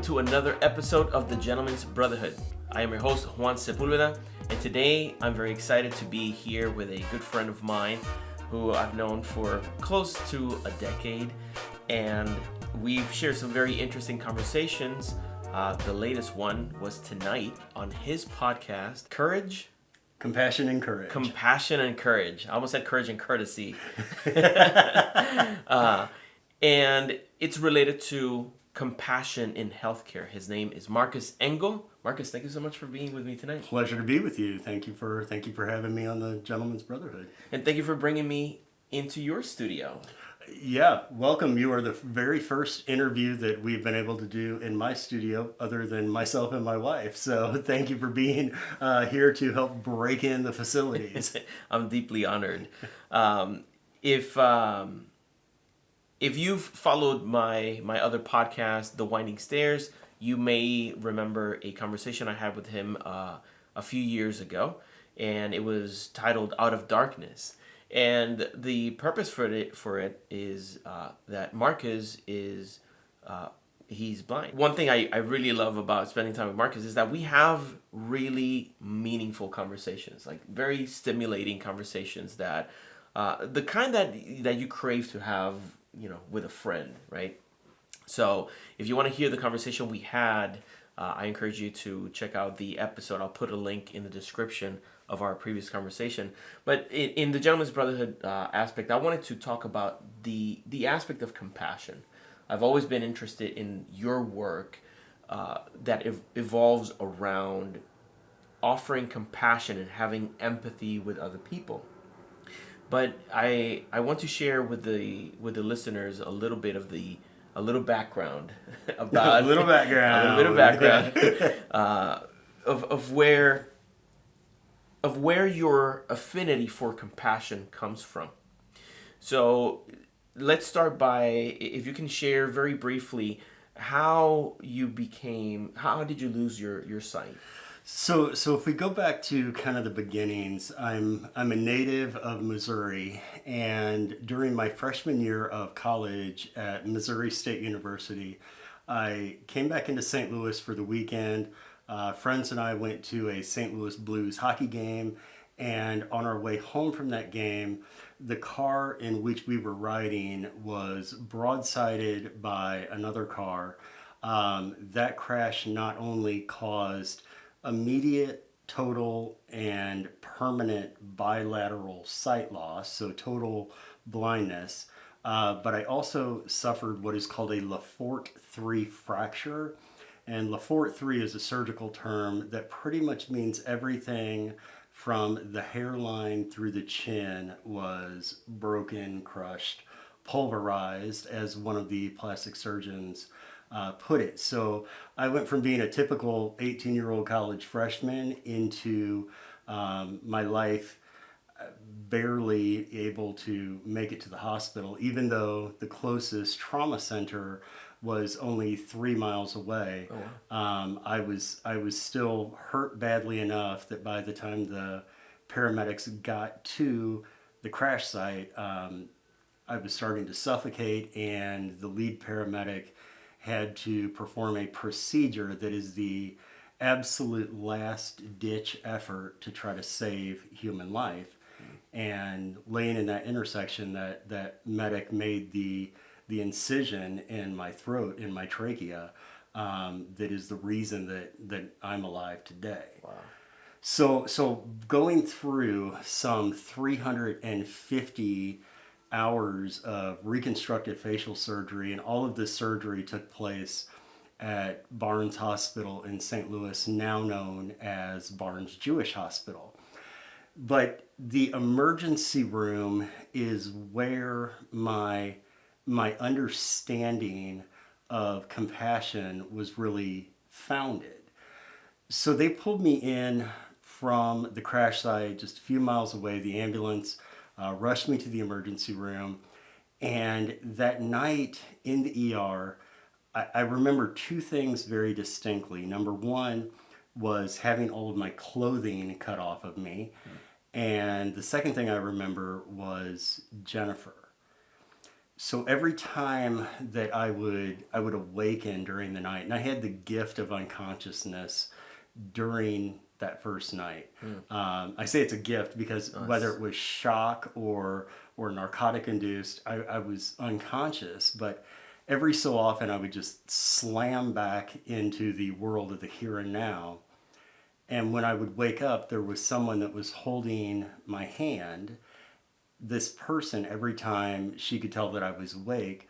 to another episode of the Gentleman's Brotherhood. I am your host, Juan Sepulveda, and today I'm very excited to be here with a good friend of mine who I've known for close to a decade, and we've shared some very interesting conversations. The latest one was tonight on his podcast, Courage? Compassion and Courage. Compassion and Courage. I almost said courage and courtesy. And it's related to compassion in healthcare. His name is Marcus Engel. Marcus, thank you so much for being with me tonight. Pleasure to be with you. Thank you for having me on the Gentleman's Brotherhood. And thank you for bringing me into your studio. Yeah, welcome. You are the very first interview that we've been able to do in my studio, other than myself and my wife. So thank you for being here to help break in the facilities. I'm deeply honored. If you've followed my other podcast, The Winding Stairs, you may remember a conversation I had with him a few years ago, and it was titled Out of Darkness. And the purpose for it is that Marcus is he's blind. One thing I really love about spending time with Marcus is that we have really meaningful conversations, like very stimulating conversations that the kind that you crave to have, with a friend, right? So if you want to hear the conversation we had, I encourage you to check out the episode. I'll put a link in the description of our previous conversation. But in the Gentleman's Brotherhood aspect, I wanted to talk about the aspect of compassion. I've always been interested in your work that evolves around offering compassion and having empathy with other people. But I want to share with the listeners a little bit of background about a little bit of background of where your affinity for compassion comes from. So let's start by, if you can share very briefly how did you lose your sight? So if we go back to kind of the beginnings, I'm a native of Missouri, and during my freshman year of college at Missouri State University, I came back into St. Louis for the weekend. Friends and I went to a St. Louis Blues hockey game, and on our way home from that game, the car in which we were riding was broadsided by another car. That crash not only caused immediate, total, and permanent bilateral sight loss, so total blindness, but I also suffered what is called a Lefort 3 fracture. And Lefort 3 is a surgical term that pretty much means everything from the hairline through the chin was broken, crushed, pulverized, as one of the plastic surgeons put it. So I went from being a typical 18-year-old college freshman into my life barely able to make it to the hospital, even though the closest trauma center was only 3 miles away. Oh, wow. I was still hurt badly enough that by the time the paramedics got to the crash site, I was starting to suffocate, and the lead paramedic had to perform a procedure that is the absolute last ditch effort to try to save human life. And laying in that intersection, that medic made the incision in my throat, in my trachea, that is the reason that I'm alive today. Wow. So going through some 350 hours of reconstructive facial surgery, and all of this surgery took place at Barnes Hospital in St. Louis, now known as Barnes Jewish Hospital. But the emergency room is where my understanding of compassion was really founded. So they pulled me in from the crash site just a few miles away. The ambulance rushed me to the emergency room, and that night in the ER, I remember two things very distinctly. Number one was having all of my clothing cut off of me, and the second thing I remember was Jennifer. So every time that I would awaken during the night, and I had the gift of unconsciousness during that first night. I say it's a gift because whether Nice. it was shock or narcotic induced, I was unconscious. But every so often, I would just slam back into the world of the here and now. And when I would wake up, there was someone that was holding my hand. This person, every time she could tell that I was awake,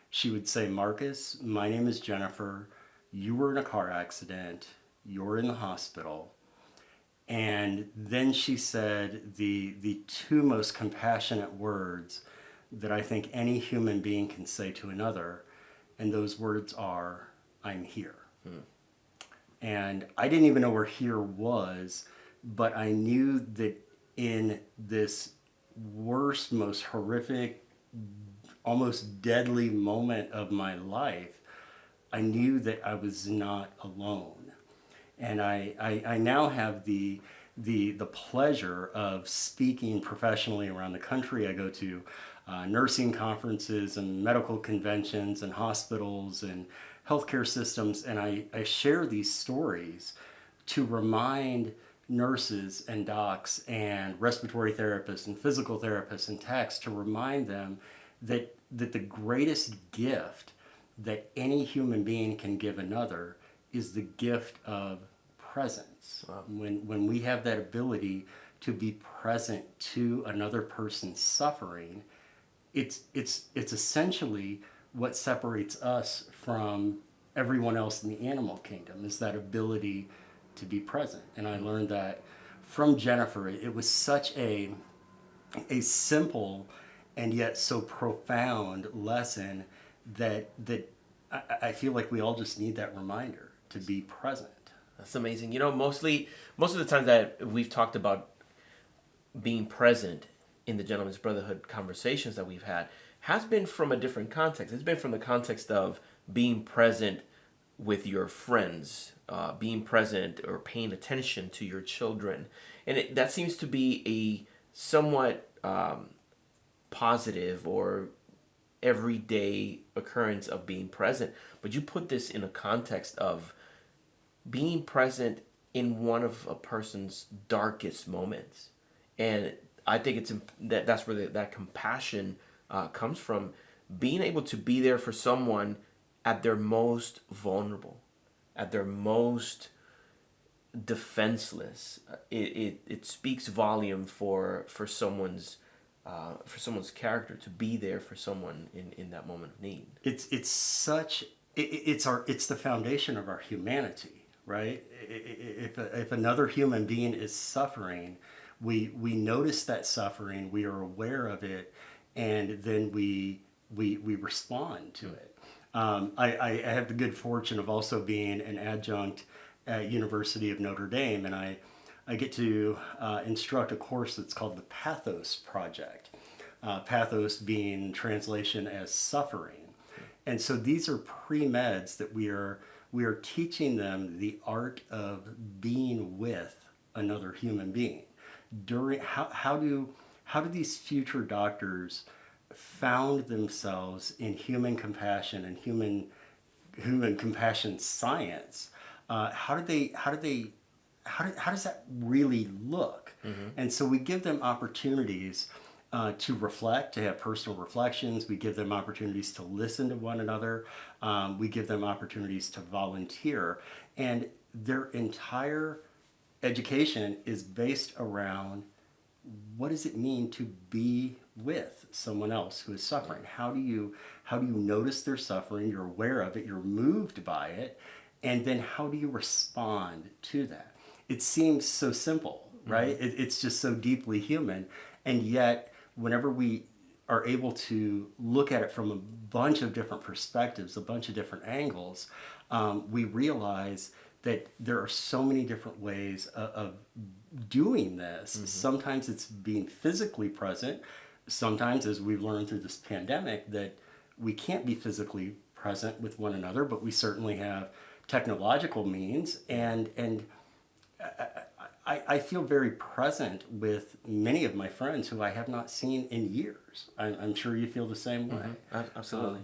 she would say, Marcus, my name is Jennifer. You were in a car accident. You're in the hospital. And then she said the two most compassionate words that I think any human being can say to another. And those words are, I'm here. And I didn't even know where here was, but I knew that in this worst, most horrific, almost deadly moment of my life, I knew that I was not alone. And I now have the pleasure of speaking professionally around the country. I go to nursing conferences and medical conventions and hospitals and healthcare systems, and I share these stories to remind nurses and docs and respiratory therapists and physical therapists and techs to remind them that the greatest gift that any human being can give another is the gift of presence. Wow. When we have that ability to be present to another person's suffering, it's essentially what separates us from everyone else in the animal kingdom, is that ability to be present. And I learned that from Jennifer. It was such a simple and yet so profound lesson that I feel like we all just need that reminder to be present. That's amazing. Most of the times that we've talked about being present in the Gentleman's Brotherhood conversations that we've had has been from a different context. It's been from the context of being present with your friends, being present or paying attention to your children. And that seems to be a somewhat positive or everyday occurrence of being present. But you put this in a context of being present in one of a person's darkest moments. And I think that's where that compassion comes from. Being able to be there for someone at their most vulnerable, at their most defenseless. It speaks volume for someone's character to be there for someone in that moment of need. It's the foundation of our humanity, right? If another human being is suffering, we notice that suffering, we are aware of it, and then we respond to it. I have the good fortune of also being an adjunct at University of Notre Dame, and I get to instruct a course that's called the Pathos Project. Pathos being translation as suffering. And so these are pre-meds that we are teaching them the art of being with another human being. How do these future doctors found themselves in human compassion and human compassion science? How does that really look? Mm-hmm. And so we give them opportunities to reflect, to have personal reflections. We give them opportunities to listen to one another. We give them opportunities to volunteer. And their entire education is based around what does it mean to be with someone else who is suffering? How do you notice their suffering? You're aware of it. You're moved by it. And then how do you respond to that? It seems so simple, right? Mm-hmm. It's just so deeply human. And yet, whenever we are able to look at it from a bunch of different perspectives, a bunch of different angles, we realize that there are so many different ways of doing this. Mm-hmm. Sometimes it's being physically present. Sometimes, as we've learned through this pandemic, that we can't be physically present with one another, but we certainly have technological means. And I feel very present with many of my friends who I have not seen in years. I'm sure you feel the same way. Absolutely.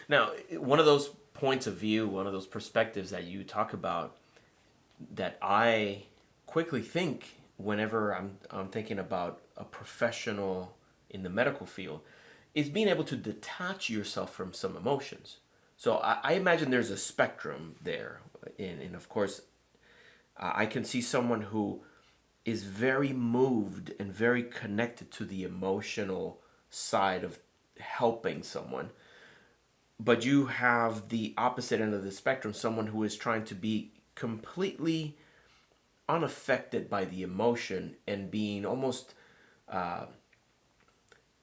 Now, one of those points of view, one of those perspectives that you talk about that I quickly think whenever I'm thinking about a professional in the medical field is being able to detach yourself from some emotions. So I imagine there's a spectrum there. And of course, I can see someone who is very moved and very connected to the emotional side of helping someone. But you have the opposite end of the spectrum, someone who is trying to be completely unaffected by the emotion and being almost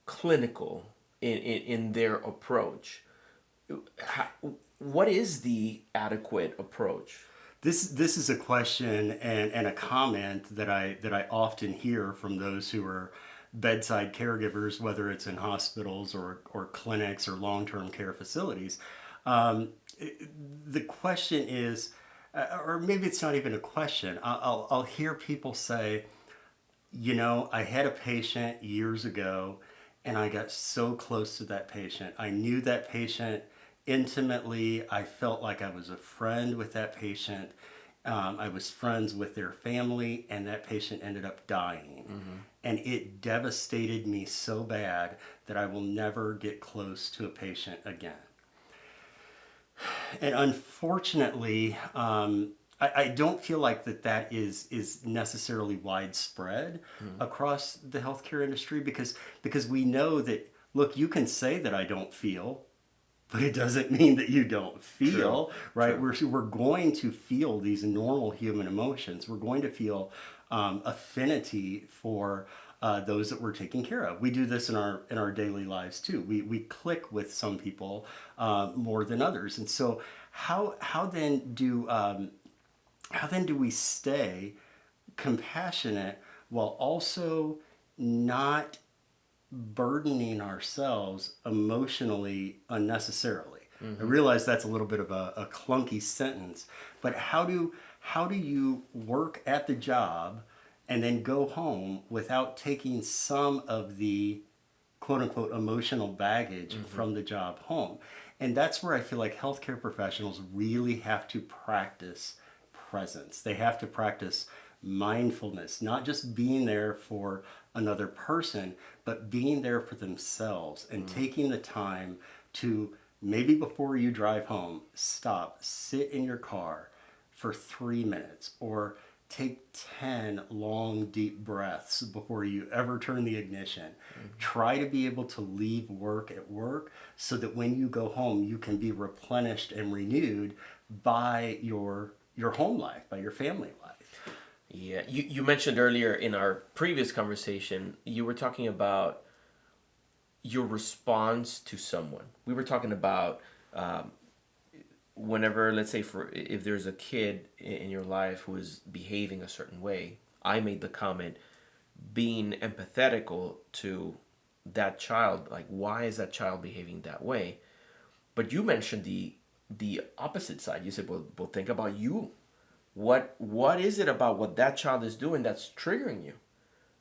clinical in their approach. How, what is the adequate approach? This is a question and a comment that I often hear from those who are bedside caregivers, whether it's in hospitals or clinics or long-term care facilities. Um, the question is, or maybe it's not even a question. I'll hear people say, I had a patient years ago and I got so close to that patient. I knew that patient intimately. I felt like I was a friend with that patient. I was friends with their family, and that patient ended up dying. And it devastated me so bad that I will never get close to a patient again. And unfortunately, I don't feel like that is necessarily widespread across the healthcare industry because we know that, look, you can say that I don't feel, but it doesn't mean that you don't feel, True. right? True. We're going to feel these normal human emotions. We're going to feel affinity for those that we're taking care of. We do this in our daily lives too. We click with some people more than others, and so how then do we stay compassionate while also not burdening ourselves emotionally unnecessarily? I realize that's a little bit of a clunky sentence, but how do you work at the job and then go home without taking some of the quote unquote emotional baggage from the job home? And that's where I feel like healthcare professionals really have to practice presence. They have to practice mindfulness, not just being there for another person, but being there for themselves and taking the time to, maybe before you drive home, stop, sit in your car for 3 minutes, or take 10 long, deep breaths before you ever turn the ignition. Try to be able to leave work at work so that when you go home, you can be replenished and renewed by your home life, by your family life. Yeah, you mentioned earlier in our previous conversation, you were talking about your response to someone. We were talking about whenever, let's say, for if there's a kid in your life who is behaving a certain way, I made the comment being empathetical to that child, like why is that child behaving that way? But you mentioned the opposite side. You said, well, think about you. What is it about what that child is doing that's triggering you?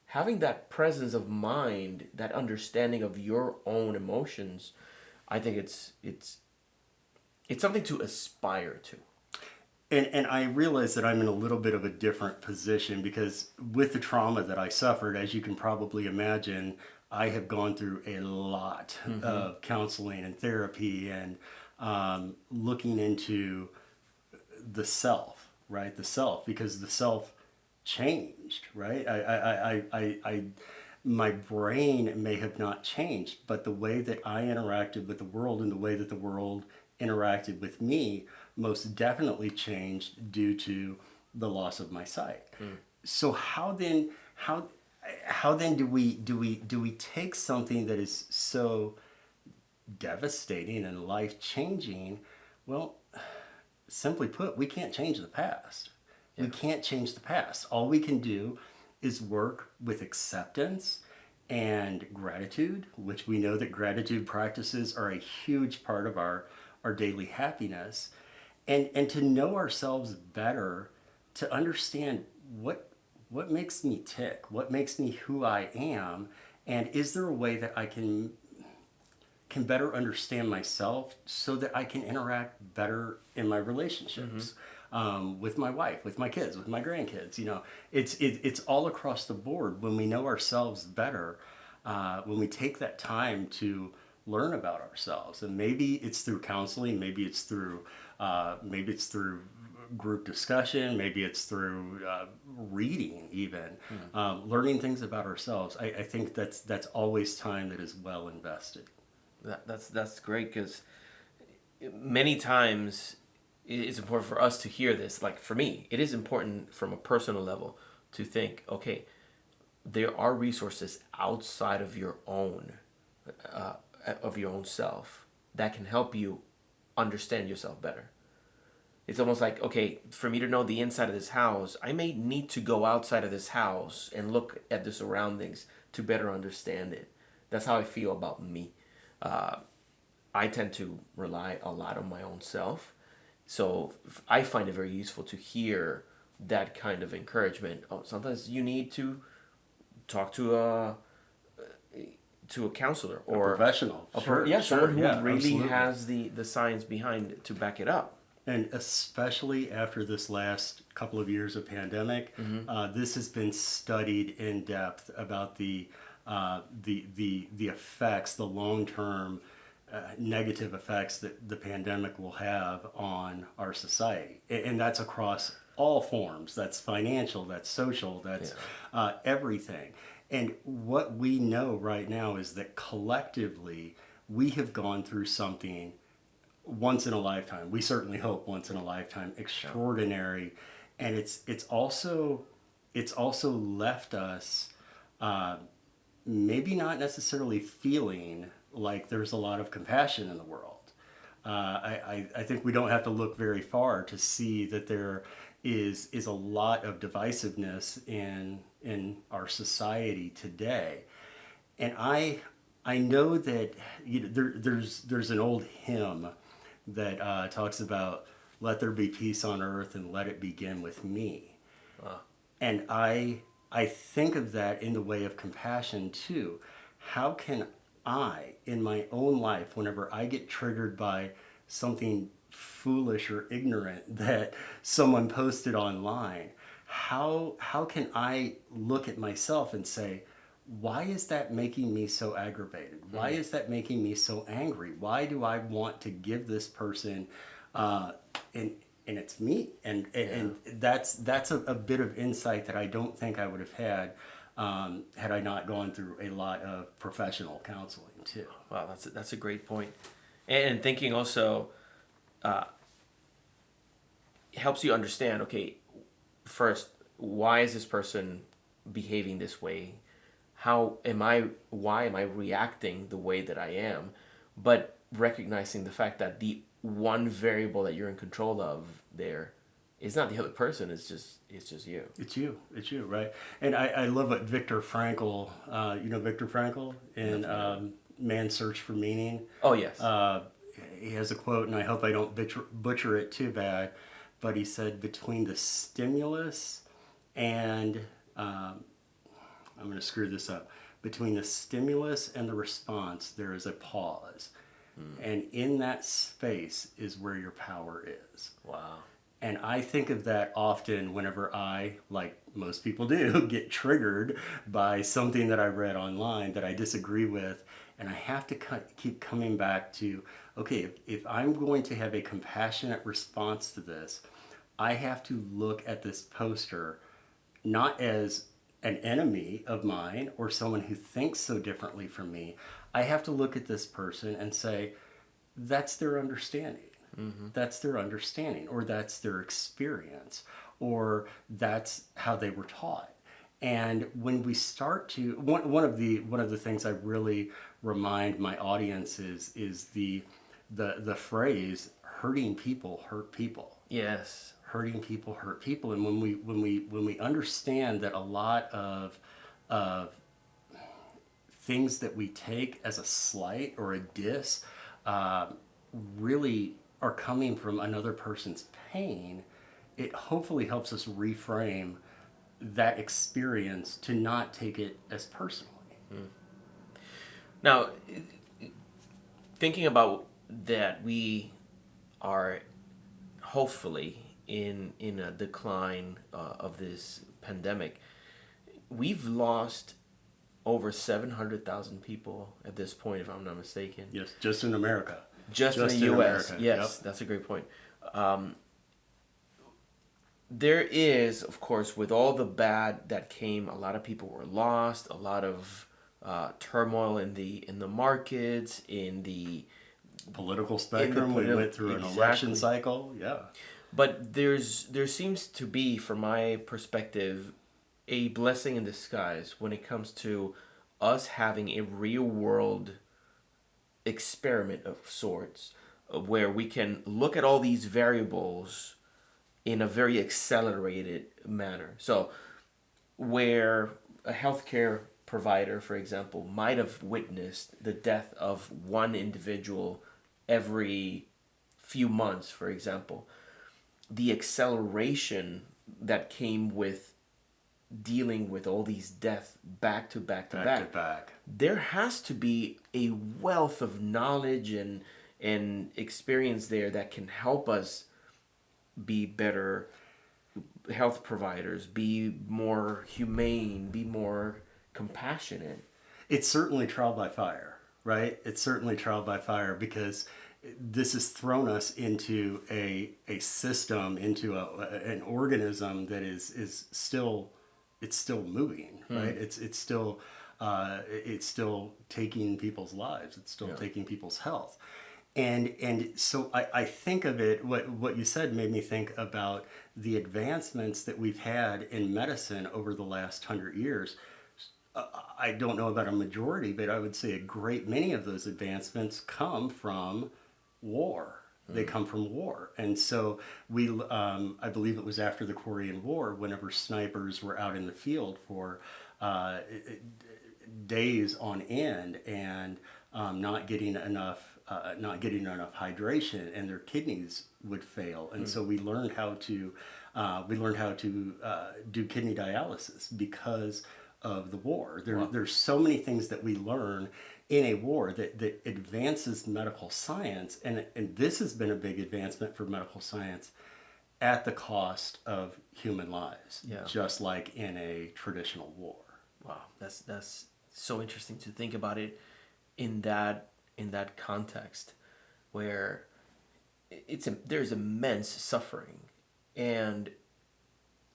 Having that presence of mind, that understanding of your own emotions, I think it's something to aspire to. And I realize that I'm in a little bit of a different position because with the trauma that I suffered, as you can probably imagine, I have gone through a lot of counseling and therapy and looking into the self, right? The self, because the self changed, right? My brain may have not changed, but the way that I interacted with the world and the way that the world interacted with me most definitely changed due to the loss of my sight. So how then do we take something that is so devastating and life changing? Well, simply put, we can't change the past. Yeah. We can't change the past. All we can do is work with acceptance and gratitude, which we know that gratitude practices are a huge part of our daily happiness, and to know ourselves better, to understand what makes me tick? What makes me who I am? And is there a way that I can better understand myself so that I can interact better in my relationships with my wife, with my kids, with my grandkids? You know, it's all across the board. When we know ourselves better, when we take that time to learn about ourselves, and maybe it's through counseling, maybe it's through group discussion, maybe it's through reading, even learning things about ourselves. I think that's always time that is well invested. That's great, because many times it's important for us to hear this. Like for me, it is important from a personal level to think, okay, there are resources outside uh, of your own self that can help you understand yourself better. It's almost like, okay, for me to know the inside of this house, I may need to go outside of this house and look at the surroundings to better understand it. That's how I feel about me. Uh, I tend to rely a lot on my own self. So I find it very useful to hear that kind of encouragement. Oh, sometimes you need to talk to a counselor A or professional. Sure, someone who yeah, really absolutely. has the science behind it to back it up. And especially after this last couple of years of pandemic, this has been studied in depth about the effects, the long term negative effects that the pandemic will have on our society, and that's across all forms. That's financial, that's social, that's everything. And what we know right now is that collectively we have gone through something once in a lifetime. We certainly hope once in a lifetime, extraordinary, and it's also left us maybe not necessarily feeling like there's a lot of compassion in the world. I think we don't have to look very far to see that there is a lot of divisiveness in our society today, and I know that there's an old hymn that talks about "Let there be peace on earth and let it begin with me," and I think of that in the way of compassion too. How can I, in my own life, whenever I get triggered by something foolish or ignorant that someone posted online, how can I look at myself and say, why is that making me so aggravated? Why is that making me so angry? Why do I want to give this person, and it's me, and that's a bit of insight that I don't think I would have had had I not gone through a lot of professional counseling too. Wow, that's a great point. And thinking also helps you understand, okay, first, why is this person behaving this way? Why am I reacting the way that I am? But recognizing the fact that the one variable that you're in control of there is not the other person, it's just you. It's you, right? And I love what Viktor Frankl, Viktor Frankl in Man's Search for Meaning. Oh, yes. He has a quote, and I hope I don't butcher it too bad, but he said, between the stimulus and, I'm going to screw this up, between the stimulus and the response, there is a pause. And in that space is where your power is. Wow. And I think of that often whenever I, like most people do, get triggered by something that I read online that I disagree with. And I have to keep coming back to, okay, if I'm going to have a compassionate response to this, I have to look at this poster not as an enemy of mine or someone who thinks so differently from me. I have to look at this person and say, that's their understanding. That's their understanding, or that's their experience, or that's how they were taught. And when we start to, one of the things I really remind my audience is the phrase, hurting people hurt people. Yes. Hurting people hurt people. And when we understand that a lot of things that we take as a slight or a diss really are coming from another person's pain, it hopefully helps us reframe that experience to not take it as personally. Now, thinking about that, we are hopefully in a decline of this pandemic. We've lost over 700,000 people at this point, if I'm not mistaken. Yes, just in America. Just in the U.S. America. Yes, Yep. that's a great point. There is, of course, with all the bad that came, a lot of people were lost, a lot of turmoil in the markets, in the Political spectrum. We went through an election cycle. Yeah. But there seems to be, from my perspective, a blessing in disguise when it comes to us having a real world experiment of sorts, where we can look at all these variables in a very accelerated manner. So, where a healthcare provider, for example, might have witnessed the death of one individual every few months, for example, the acceleration that came with dealing with all these deaths back to back to back, there has to be a wealth of knowledge and experience there that can help us be better health providers, be more humane, be more compassionate. It's certainly trial by fire, right? It's certainly trial by fire because this has thrown us into a system, into an organism that is still, it's still moving, right? It's still taking people's lives. It's still taking people's health. And so I think of it, what you said made me think about the advancements that we've had in medicine over the last 100 years. I don't know about a majority, but I would say a great many of those advancements come from war. They come from war. And so I believe it was after the Korean War, whenever snipers were out in the field for days on end and not getting enough hydration, and their kidneys would fail. And so we learned how to do kidney dialysis because of the war. There's so many things that we learn in a war that advances medical science, and this has been a big advancement for medical science at the cost of human lives, just like in a traditional war. Wow, that's so interesting to think about it in that context, where there's immense suffering, and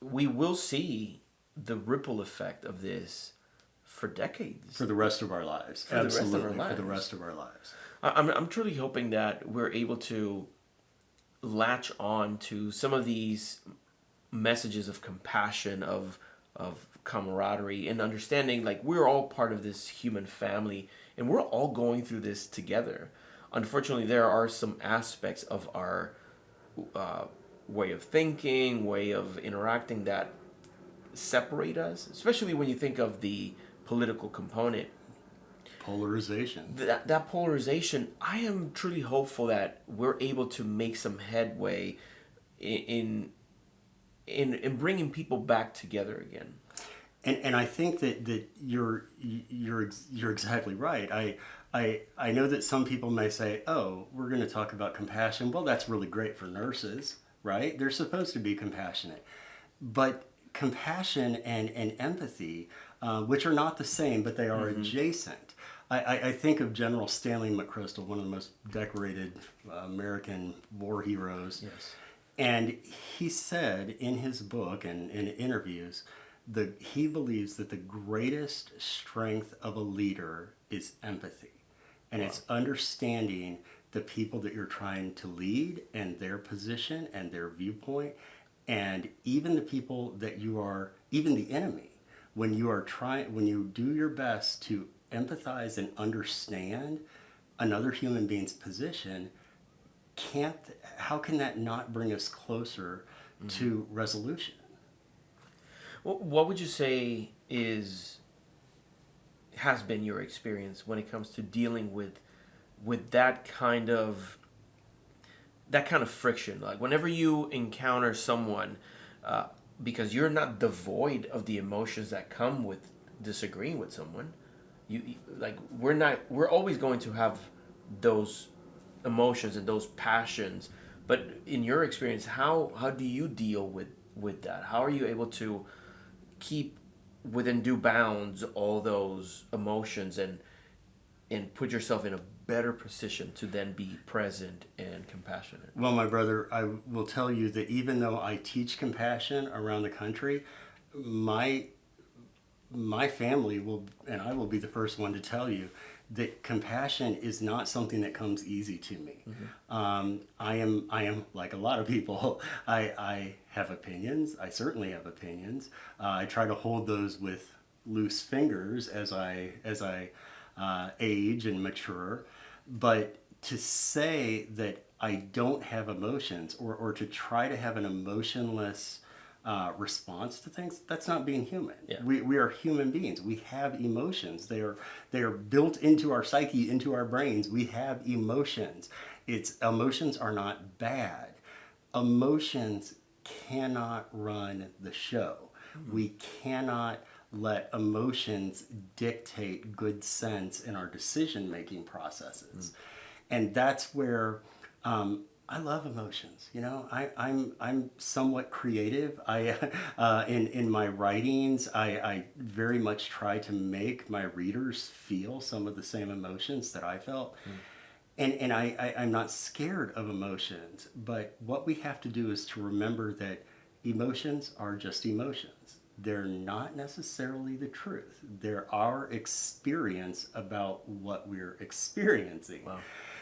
we will see the ripple effect of this for decades, for the rest of our lives. Absolutely, for the rest of our lives. I'm truly hoping that we're able to latch on to some of these messages of compassion, of camaraderie, and understanding like we're all part of this human family and we're all going through this together. Unfortunately, there are some aspects of our way of thinking, way of interacting that separate us, especially when you think of the political component. Polarization. That polarization, I am truly hopeful that we're able to make some headway in bringing people back together again. And I think that you're exactly right. I know that some people may say, "Oh, we're going to talk about compassion." Well, that's really great for nurses, right? They're supposed to be compassionate, but compassion and empathy, which are not the same, but they are adjacent. I think of General Stanley McChrystal, one of the most decorated American war heroes. Yes. And he said in his book and in interviews that he believes that the greatest strength of a leader is empathy. And it's understanding the people that you're trying to lead and their position and their viewpoint, and even the people that you are, even the enemy, when you do your best to empathize and understand another human being's position, how can that not bring us closer to resolution? What would you say has been your experience when it comes to dealing with that kind of friction? Like whenever you encounter someone, because you're not devoid of the emotions that come with disagreeing with someone. Like we're always going to have those emotions and those passions, but in your experience, how do you deal with that? How are you able to keep within due bounds all those emotions and put yourself in a better position to then be present and compassionate? Well, my brother, I will tell you that even though I teach compassion around the country, my my family will, and I will be the first one to tell you that compassion is not something that comes easy to me. I am like a lot of people. I have opinions. I certainly have opinions. I try to hold those with loose fingers as I age and mature. But to say that I don't have emotions, or to try to have an emotionless response to things, that's not being human. Yeah. We are human beings. We have emotions. They are built into our psyche, into our brains. We have emotions. Emotions are not bad. Emotions cannot run the show. We cannot let emotions dictate good sense in our decision making processes. And that's where I love emotions. You know, I'm somewhat creative. In my writings, I very much try to make my readers feel some of the same emotions that I felt. And I'm not scared of emotions, but what we have to do is to remember that emotions are just emotions. They're not necessarily the truth. They're our experience about what we're experiencing. Wow.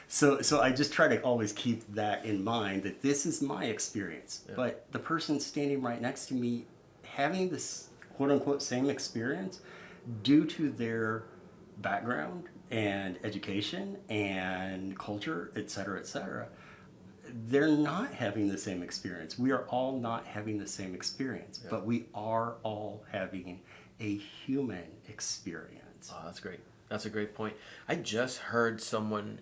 So I just try to always keep that in mind, that this is my experience. Yeah. But the person standing right next to me having this quote unquote same experience, due to their background and education and culture, et cetera, they're not having the same experience. We are all not having the same experience, yeah, but we are all having a human experience. Oh, that's great. That's a great point. I just heard someone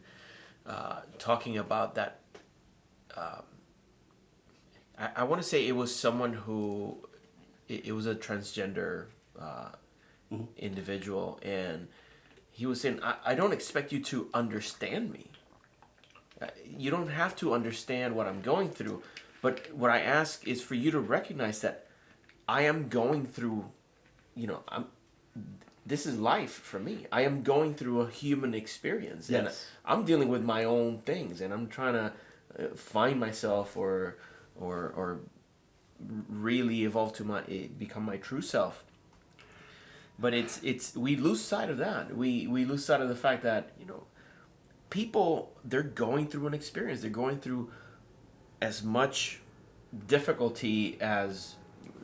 talking about that. I want to say it was someone who, it was a transgender individual, and he was saying, I don't expect you to understand me. You don't have to understand what I'm going through, but what I ask is for you to recognize that I am going through, this is life for me. I am going through a human experience, yes, and I'm dealing with my own things, and I'm trying to find myself or really evolve to become my true self. But it's we lose sight of that. We lose sight of the fact that people, they're going through an experience. They're going through as much difficulty as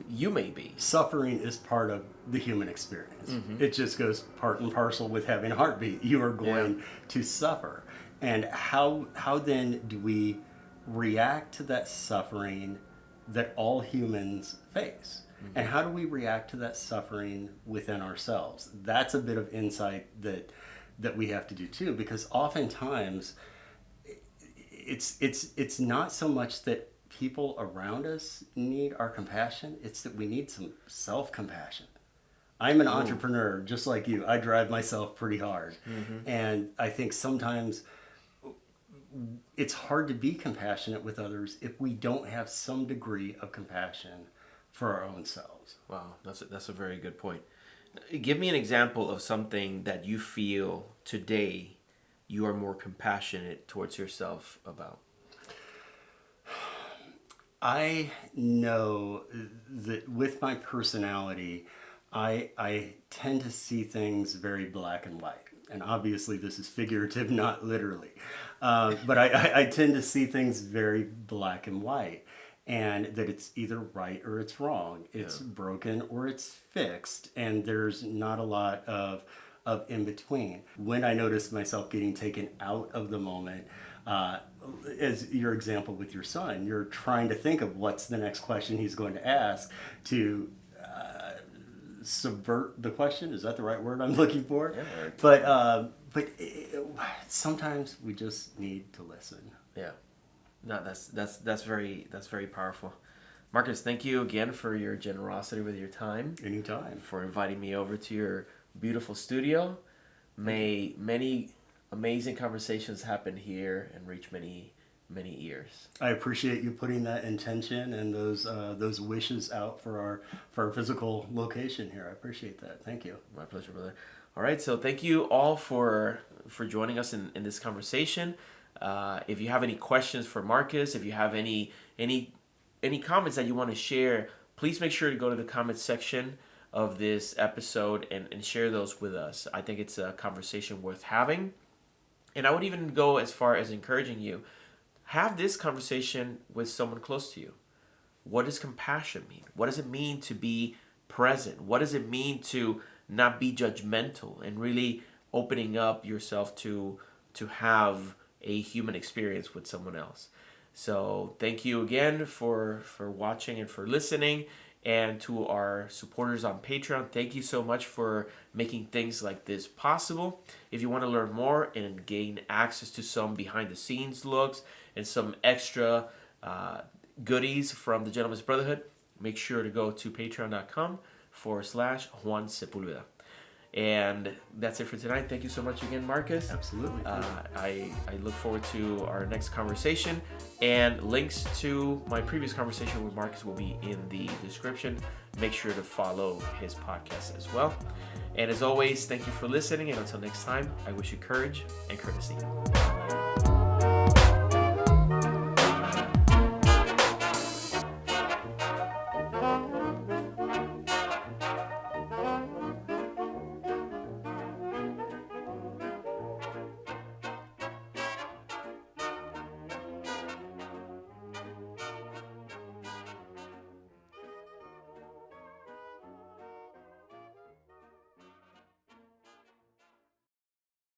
you may be. Suffering is part of the human experience. Mm-hmm. It just goes part and parcel with having a heartbeat. You are going to suffer. And how then do we react to that suffering that all humans face? Mm-hmm. And how do we react to that suffering within ourselves? That's a bit of insight that we have to do too, because oftentimes it's not so much that people around us need our compassion, it's that we need some self-compassion. I'm an entrepreneur just like you. I drive myself pretty hard. Mm-hmm. And I think sometimes it's hard to be compassionate with others if we don't have some degree of compassion for our own selves. Wow, that's a very good point. Give me an example of something that you feel today you are more compassionate towards yourself about. I know that with my personality, I tend to see things very black and white. And obviously this is figurative, not literally. But I tend to see things very black and white. And that it's either right or it's wrong. It's broken or it's fixed. And there's not a lot of in between. When I notice myself getting taken out of the moment, as your example with your son, you're trying to think of what's the next question he's going to ask to subvert the question. Is that the right word I'm looking for? Yeah. But sometimes we just need to listen. Yeah. No, that's very powerful. Marcus, thank you again for your generosity with your time, Anytime. for inviting me over to your beautiful studio. May many amazing conversations happen here and reach many, many ears. I appreciate you putting that intention and those wishes out for our physical location here. I appreciate that. Thank you. My pleasure, brother. All right, so thank you all for joining us in this conversation. If you have any questions for Marcus, if you have any comments that you want to share, please make sure to go to the comments section of this episode and share those with us. I think it's a conversation worth having. And I would even go as far as encouraging you, have this conversation with someone close to you. What does compassion mean? What does it mean to be present? What does it mean to not be judgmental and really opening up yourself to have a human experience with someone else? So thank you again for watching and for listening. And to our supporters on Patreon, thank you so much for making things like this possible. If you want to learn more and gain access to some behind the scenes looks and some extra goodies from the Gentleman's Brotherhood, make sure to go to patreon.com/Juan Sepulveda. And that's it for tonight. Thank you so much again, Marcus. Absolutely. I look forward to our next conversation, and links to my previous conversation with Marcus will be in the description. Make sure to follow his podcast as well. And as always, thank you for listening, and until next time, I wish you courage and courtesy.